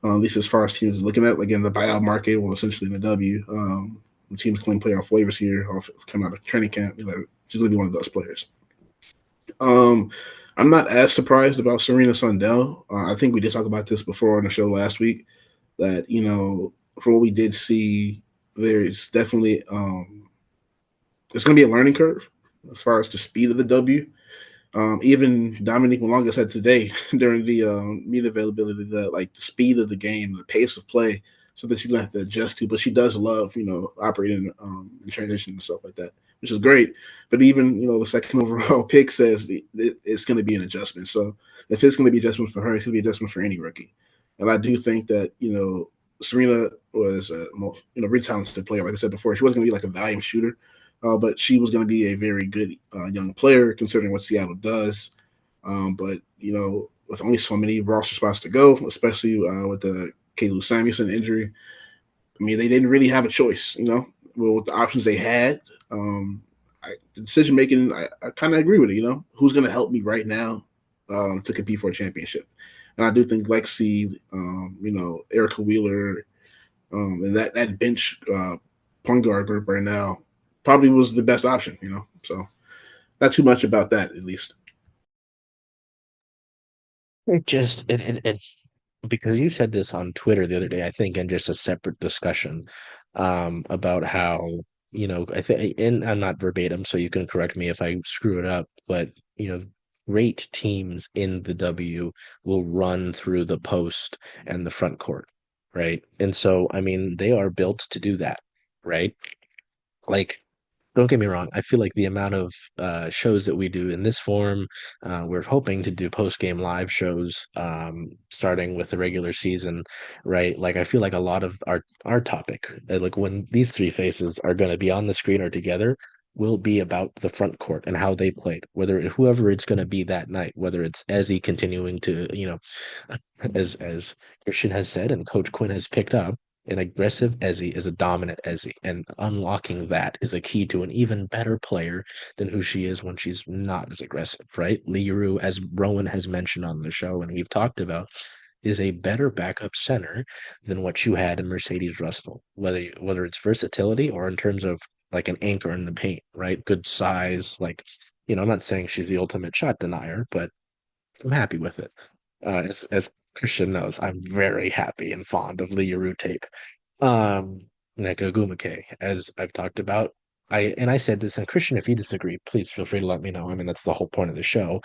At least as far as teams are looking at, again, the buyout market, well, essentially in the W. The teams claim playoff waivers here, coming out of training camp. She's going to be one of those players. I'm not as surprised about Serena Sundell. I think we did talk about this before on the show last week. That from what we did see, there's definitely there's going to be a learning curve as far as the speed of the W. Even Dominique Malonga said today during the media availability that like the speed of the game, the pace of play, so that she's going to have to adjust to. But she does love, operating in transition and stuff like that, which is great. But even, the second overall pick says it's going to be an adjustment. So if it's going to be adjustment for her, it's going to be adjustment for any rookie. And I do think that, Serena was a really talented player. Like I said before, she wasn't going to be like a volume shooter, but she was going to be a very good young player considering what Seattle does. But, with only so many roster spots to go, especially with the Kalu Samuelson injury, I mean, they didn't really have a choice, with the options they had. The decision making, I kind of agree with it. Who's going to help me right now to compete for a championship? And I do think Lexi, Erica Wheeler, and that bench point guard group right now probably was the best option. So not too much about that, at least. It because you said this on Twitter the other day, I think, in just a separate discussion, about how, I think, and I'm not verbatim, so you can correct me if I screw it up, but, great teams in the W will run through the post and the front court, right? And so, I mean, they are built to do that, right? Like, don't get me wrong. I feel like the amount of shows that we do in this form, we're hoping to do post-game live shows starting with the regular season, right? Like I feel like a lot of our topic, like when these three faces are going to be on the screen or together, will be about the front court and how they played, whether whoever it's going to be that night, whether it's Ezzy continuing to, as Christian has said and Coach Quinn has picked up, an aggressive Ezzy is a dominant Ezzy, and unlocking that is a key to an even better player than who she is when she's not as aggressive, right? Liru, as Rowan has mentioned on the show and we've talked about, is a better backup center than what you had in Mercedes Russell, whether it's versatility or in terms of like an anchor in the paint, right? Good size, like I'm not saying she's the ultimate shot denier, but I'm happy with it. As Christian knows, I'm very happy and fond of Liru tape. Um, Neko Gumake, as I've talked about. I said this, and Christian, if you disagree, please feel free to let me know. I mean, that's the whole point of the show.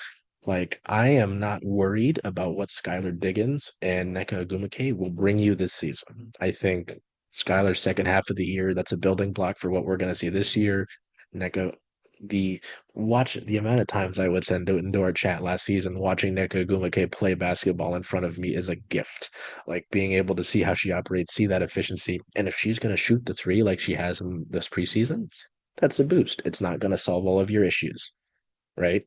Like, I am not worried about what Skylar Diggins and Neko Gumake will bring you this season. I think Skylar's second half of the year, that's a building block for what we're going to see this year. Neko, the watch the amount of times I would send into our chat last season watching Neko Gumake play basketball in front of me is a gift. Like being able to see how she operates, see that efficiency, and if she's going to shoot the three like she has in this preseason, that's a boost. It's not going to solve all of your issues, right?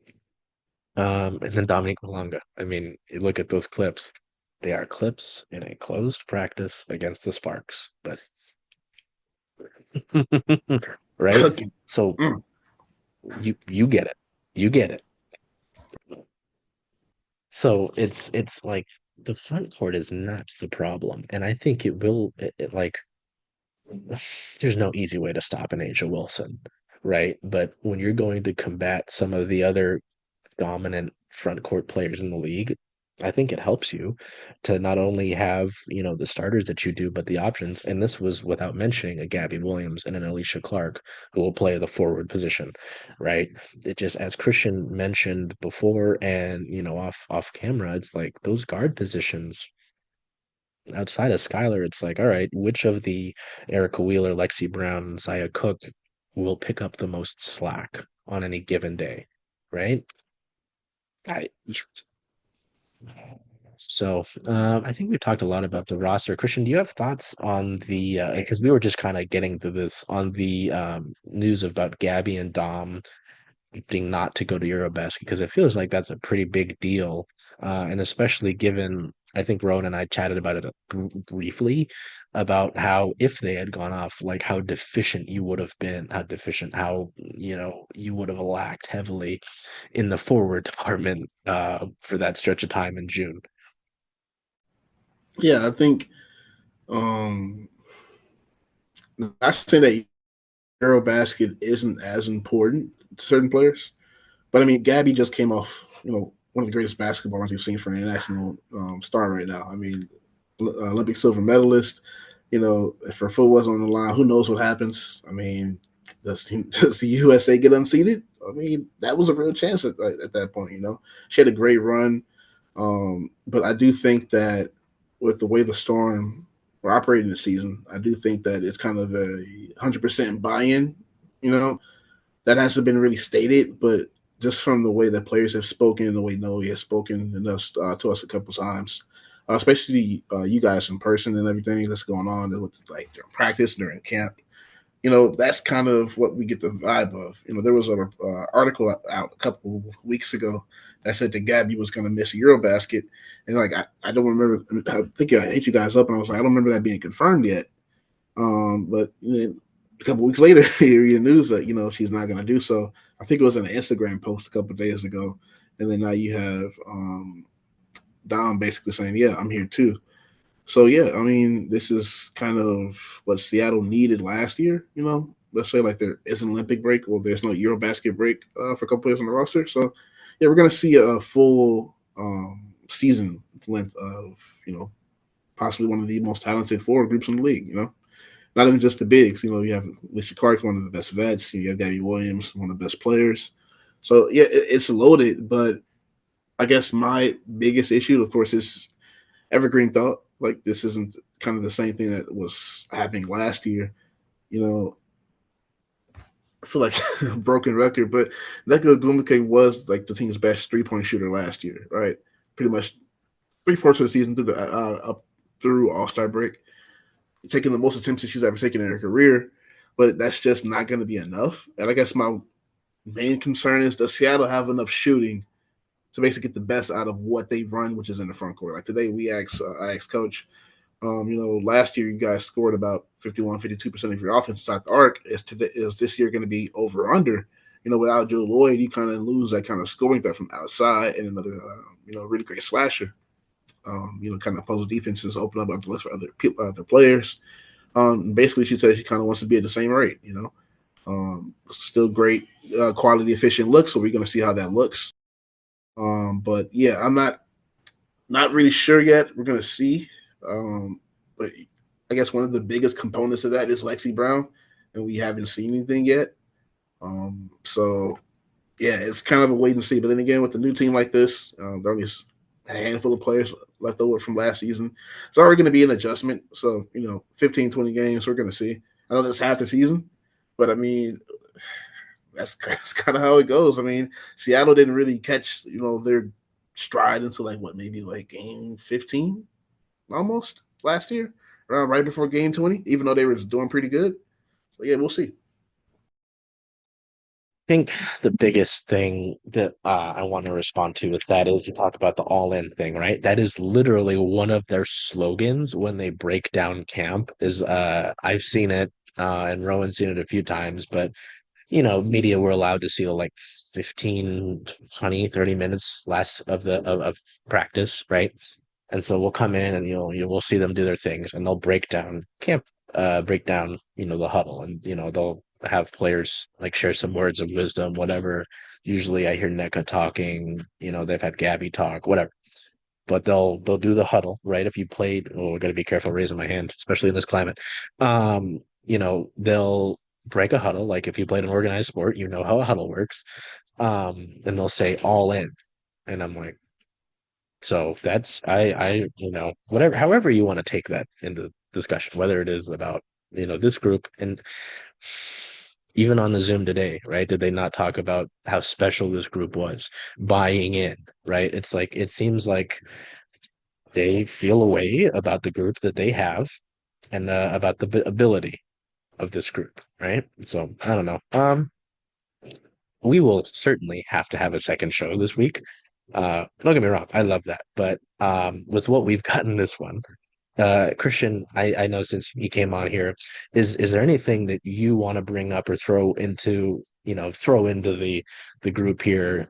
And then Dominique Malonga. I mean, you look at those clips. They are clips in a closed practice against the Sparks, but right. Cooking. So you get it. You get it. So it's like the front court is not the problem, and I think it will like there's no easy way to stop an Angel Wilson, right? But when you're going to combat some of the other dominant front court players in the league, I think it helps you to not only have, the starters that you do, but the options. And this was without mentioning a Gabby Williams and an Alicia Clark who will play the forward position, right? It just, as Christian mentioned before and, off camera, it's like those guard positions outside of Skylar, it's like, all right, which of the Erica Wheeler, Lexi Brown, Zaya Cook will pick up the most slack on any given day, right? I I think we've talked a lot about the roster. Christian, do you have thoughts on the because we were just kind of getting to this on the news about Gabby and Dom opting not to go to Eurobasket because it feels like that's a pretty big deal, and especially given I think Rowan and I chatted about it briefly about how if they had gone off, like how deficient you would have been, how deficient, how you would have lacked heavily in the forward department for that stretch of time in June. Yeah, I think um I say that Eurobasket isn't as important to certain players, but I mean Gabby just came off, one of the greatest basketball runs we've seen for an international star right now. I mean, Olympic silver medalist. If her foot wasn't on the line, who knows what happens? I mean, does the USA get unseated? I mean, that was a real chance at that point. She had a great run, but I do think that with the way the Storm were operating this season, I do think that it's kind of a 100% buy-in. That hasn't been really stated, but just from the way that players have spoken, the way Noe has spoken to us a couple times, especially you guys in person and everything that's going on with like during practice, during camp. That's kind of what we get the vibe of. There was an article out a couple weeks ago that said that Gabby was going to miss a Eurobasket, and like I don't remember. I think I hit you guys up, and I was like, I don't remember that being confirmed yet. But a couple weeks later, you read the news that she's not going to do so. I think it was an Instagram post a couple of days ago, and then now you have Dom basically saying, "Yeah, I'm here too." So yeah, I mean, this is kind of what Seattle needed last year. Let's say like there is an Olympic break or there's no EuroBasket break for a couple players on the roster. So yeah, we're gonna see a full season length of possibly one of the most talented forward groups in the league. Not even just the bigs. You have Alicia Clark, one of the best vets. You have Gabby Williams, one of the best players. So yeah, it's loaded. But I guess my biggest issue, of course, is evergreen thought. Like this isn't kind of the same thing that was happening last year. I feel like a broken record, but Nneka Ogwumike was like the team's best 3-point shooter last year, right? Pretty much 3/4 of the season through the up through All-Star break, taking the most attempts that she's ever taken in her career. But that's just not going to be enough. And I guess my main concern is, does Seattle have enough shooting to basically get the best out of what they run, which is in the front court? Like today, I asked Coach, last year you guys scored about 51, 52% of your offense inside the arc. Is this year going to be over or under? Without Joe Lloyd, you kind of lose that kind of scoring threat from outside and another, really great slasher. Kind of puzzle defenses open up the list for other players. Basically, she says she kind of wants to be at the same rate. Still great quality, efficient looks. So we're going to see how that looks. But yeah, I'm not really sure yet. We're going to see. But I guess one of the biggest components of that is Lexi Brown, and we haven't seen anything yet. So yeah, it's kind of a wait and see. But then again, with a new team like this, there only a handful of players left over from last season. It's already going to be an adjustment. So, 15, 20 games, we're going to see. I know that's half the season, but I mean, that's kind of how it goes. I mean, Seattle didn't really catch, their stride until maybe game 15 almost last year, around right before game 20, even though they were doing pretty good. So, yeah, we'll see. Think the biggest thing that I want to respond to with that is you talk about the all-in thing, right? That is literally one of their slogans when they break down camp. Is I've seen it, and Rowan's seen it a few times, but media were allowed to see like 15, 20, 30 minutes last of practice, right? And so we'll come in and we'll see them do their things, and they'll break down camp, break down the huddle, and they'll have players like share some words of wisdom, whatever. Usually I hear NECA talking, they've had Gabby talk, whatever. But they'll do the huddle, right? If you played, oh, we're gonna be careful raising my hand, especially in this climate. They'll break a huddle, like if you played an organized sport, you know how a huddle works. And they'll say all in. And I'm like, so that's whatever, however you want to take that into discussion, whether it is about this group. And even on the Zoom today, right? Did they not talk about how special this group was buying in, right? It's like, it seems like they feel a way about the group that they have and about the ability of this group, right? So I don't know. We will certainly have to have a second show this week. Don't get me wrong, I love that. But with what we've gotten this one, Christian, I know since you came on here, is there anything that you want to bring up or throw into the group here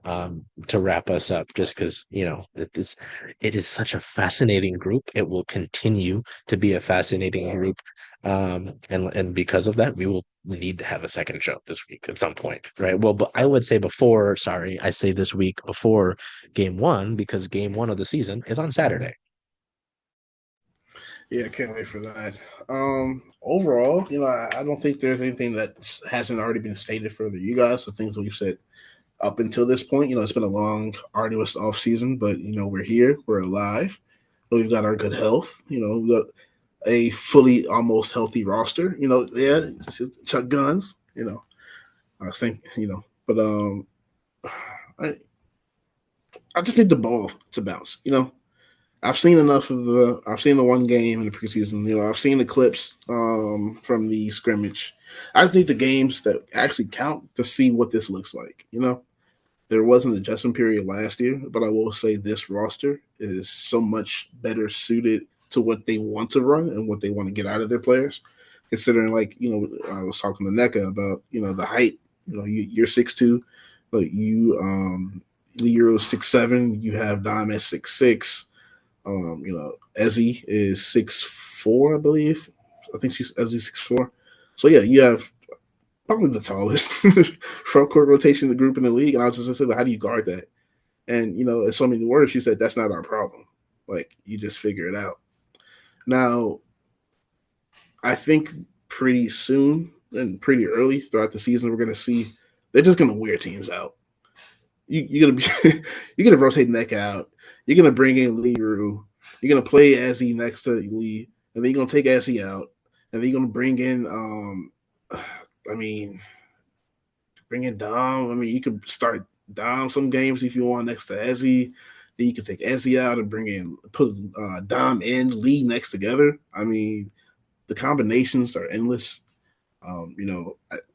to wrap us up? Just because it is such a fascinating group. It will continue to be a fascinating group, and because of that, we will need to have a second show this week at some point, right? Well, but I would say before, sorry, I say this week before game one, because game one of the season is on Saturday. Yeah, I can't wait for that. Overall, I don't think there's anything that hasn't already been stated for you guys. The things that we've said up until this point, it's been a long, arduous off season, but we're here, we're alive. We've got our good health. We've got a fully almost healthy roster. Yeah, chuck guns. I think but I just need the ball to bounce. I've seen enough of I've seen the one game in the preseason. I've seen the clips from the scrimmage. I just need the games that actually count to see what this looks like. There was an adjustment period last year, but I will say this roster is so much better suited to what they want to run and what they want to get out of their players. Considering, I was talking to NECA about, the height. You're 6'2", but you're 6'7". You have Dime at 6'6". Ezzy is 6'4", I believe. I think she's Ezzy 6'4". So yeah, you have probably the tallest front court rotation the group in the league. And I was just saying, how do you guard that? And in so many words, she said that's not our problem. Like, you just figure it out. Now, I think pretty soon and pretty early throughout the season, we're going to see they're just going to wear teams out. You're going to be you're going to rotate Neck out. You're going to bring in Lee Rue. You're going to play Ezzy next to Lee, and then you're going to take Ezzy out, and then you're going to bring in Bring in Dom. I mean, you could start Dom some games if you want next to Ezzy. Then you could take Ezzy out and put Dom and Lee next together. I mean, the combinations are endless. I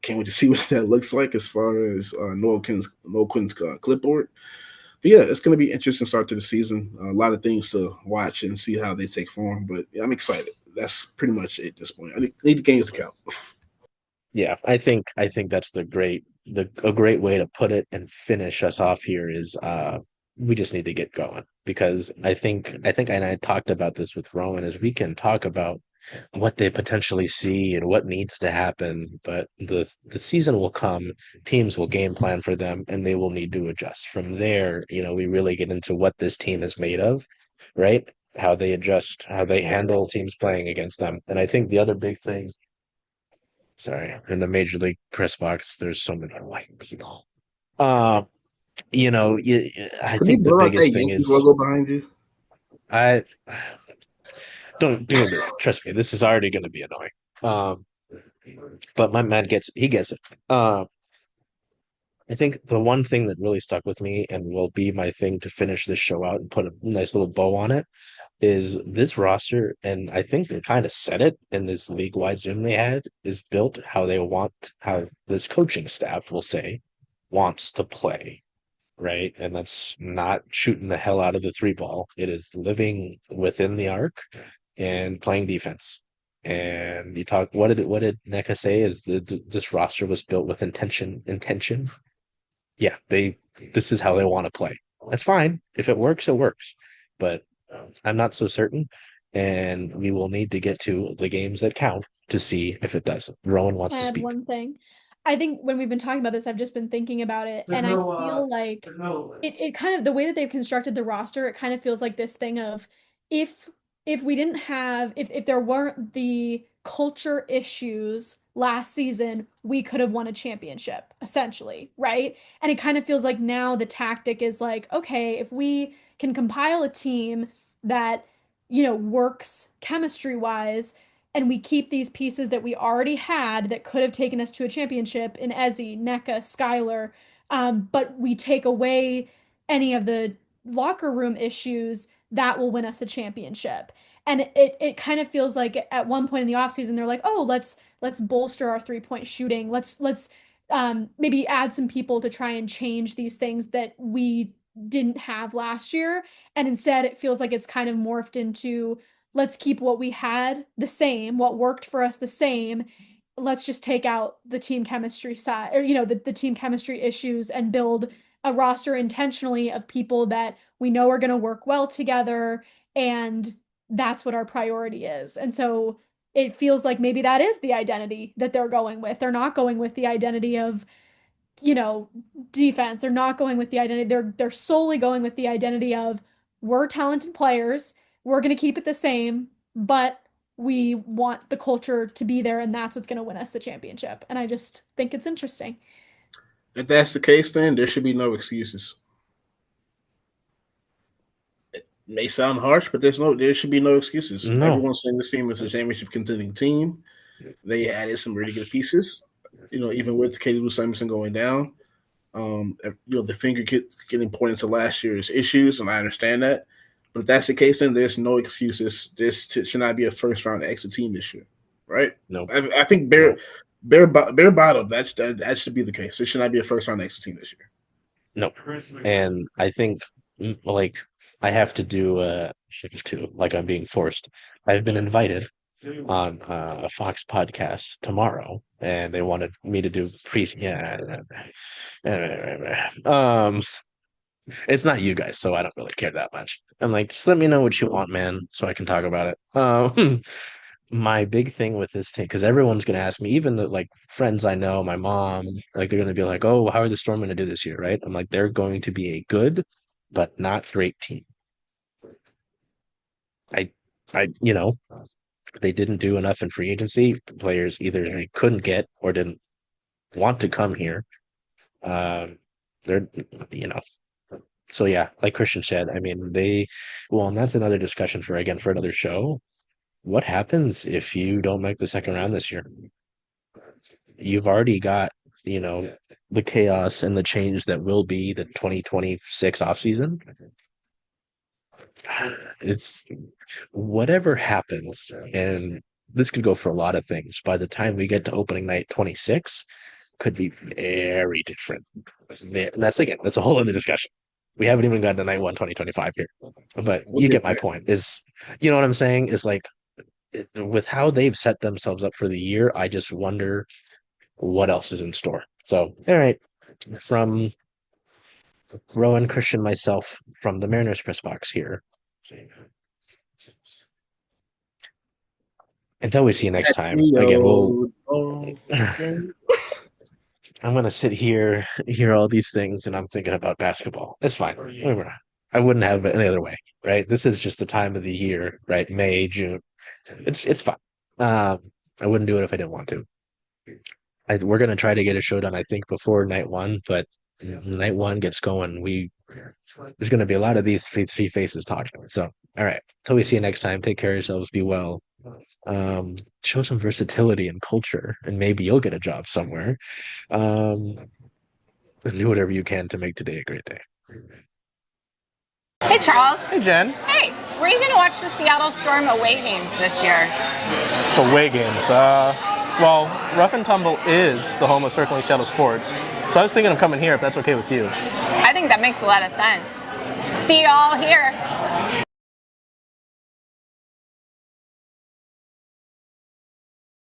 can't wait to see what that looks like as far as Noah Quinn's clipboard. But yeah, it's going to be interesting start to the season. A lot of things to watch and see how they take form. But yeah, I'm excited. That's pretty much it at this point. I need the games to count. Yeah, I think that's a great way to put it and finish us off here is we just need to get going because I think and I talked about this with Rowan is we can talk about what they potentially see and what needs to happen, but the season will come, teams will game plan for them and they will need to adjust. From there, we really get into what this team is made of, right? How they adjust, how they handle teams playing against them. And I think the other big thing. Sorry, in the major league press box, there's so many white people. Uh, I Could you think the blow out that biggest thing Yankees is logo behind you? I don't do it. Trust me, this is already going to be annoying. Um, but my man gets it. I think the one thing that really stuck with me and will be my thing to finish this show out and put a nice little bow on it is this roster, and I think they kind of said it in this league-wide Zoom they had, is built how this coaching staff will say wants to play, right? And that's not shooting the hell out of the three ball. It is living within the arc and playing defense. And you talk, what did NECA say? Is this roster was built with intention? Yeah, this is how they want to play. That's fine. If it works, it works. But I'm not so certain. And we will need to get to the games that count to see if it does. Rowan wants I to had speak. one thing. I think when we've been talking about this, I've just been thinking about it, and I feel like it kind of the way that they've constructed the roster, it kind of feels like this thing of if if we didn't have if there weren't the culture issues last season, we could have won a championship, essentially, right? And it kind of feels like now the tactic is like, okay, if we can compile a team that, works chemistry wise and we keep these pieces that we already had that could have taken us to a championship in Ezzy, NECA, Skylar, but we take away any of the locker room issues that will win us a championship. And it kind of feels like at one point in the offseason they're like, oh, let's bolster our 3-point shooting. Let's maybe add some people to try and change these things that we didn't have last year. And instead it feels like it's kind of morphed into let's keep what we had the same, what worked for us the same. Let's just take out the team chemistry side or, the team chemistry issues and build a roster intentionally of people that we know are going to work well together. And that's what our priority is. And so it feels like maybe that is the identity that they're going with. They're not going with the identity of, you know, defense. They're not going with the identity. They're solely going with the identity of we're talented players. We're going to keep it the same, but we want the culture to be there, and that's what's going to win us the championship. And I just think it's interesting. If that's the case, then there should be no excuses. It may sound harsh, but there should be no excuses. No, Everyone's saying this team is a championship contending team. They added some really good pieces. Even with Katie Lou Simonson going down, the finger getting pointed to last year's issues, and I understand that. But if that's the case, then there's no excuses. This should not be a first round exit team this year, right? no, I think no, bare bottom that should be the case. It should not be a first round exit team this year. no. And I think like I have to do shift too, like I'm being forced. I've been invited on a Fox podcast tomorrow, and they wanted me to do pre. Yeah, it's not you guys, so I don't really care that much. I'm like, just let me know what you want, man, so I can talk about it. My big thing with this thing, because everyone's gonna ask me, even the like friends I know, my mom, like they're gonna be like, "Oh, how are the Storm gonna do this year?" Right? I'm like, they're going to be a good, but not great team. I, I, they didn't do enough in free agency. Players either they couldn't get or didn't want to come here. They're, you know, so yeah, like Christian said, I mean, well, and that's another discussion for another show. What happens if you don't make the second round this year? You've already got, you know, the chaos and the change that will be the 2026 offseason, it's whatever happens, and this could go for a lot of things. By the time we get to opening night 26, could be very different. That's a whole other discussion. We haven't even gotten to night 1, 2025 here, but We'll you get get my there. point. You know what I'm saying? Is like with how they've set themselves up for the year, I just wonder what else is in store. So, all right, from Rowan, Christian, myself, from the Mariners press box here. Until we see you next time. Again, I'm gonna sit here, hear all these things, and I'm thinking about basketball. It's fine. I wouldn't have it any other way, right? This is just the time of the year, right? May, June. It's fine. I wouldn't do it if I didn't want to. We're gonna try to get a show done, I think, before night 1, but night 1 gets going, there's gonna be a lot of these three faces talking. So, all right. Till we see you next time. Take care of yourselves. Be well. Show some versatility and culture, and maybe you'll get a job somewhere. And do whatever you can to make today a great day. Hey, Charles. Hey, Jen. Hey, were you going to watch the Seattle Storm away games this year? Away games. Well, Rough and Tumble is the home of Circling Seattle Sports, so I was thinking of coming here if that's okay with you. I think that makes a lot of sense. See you all here.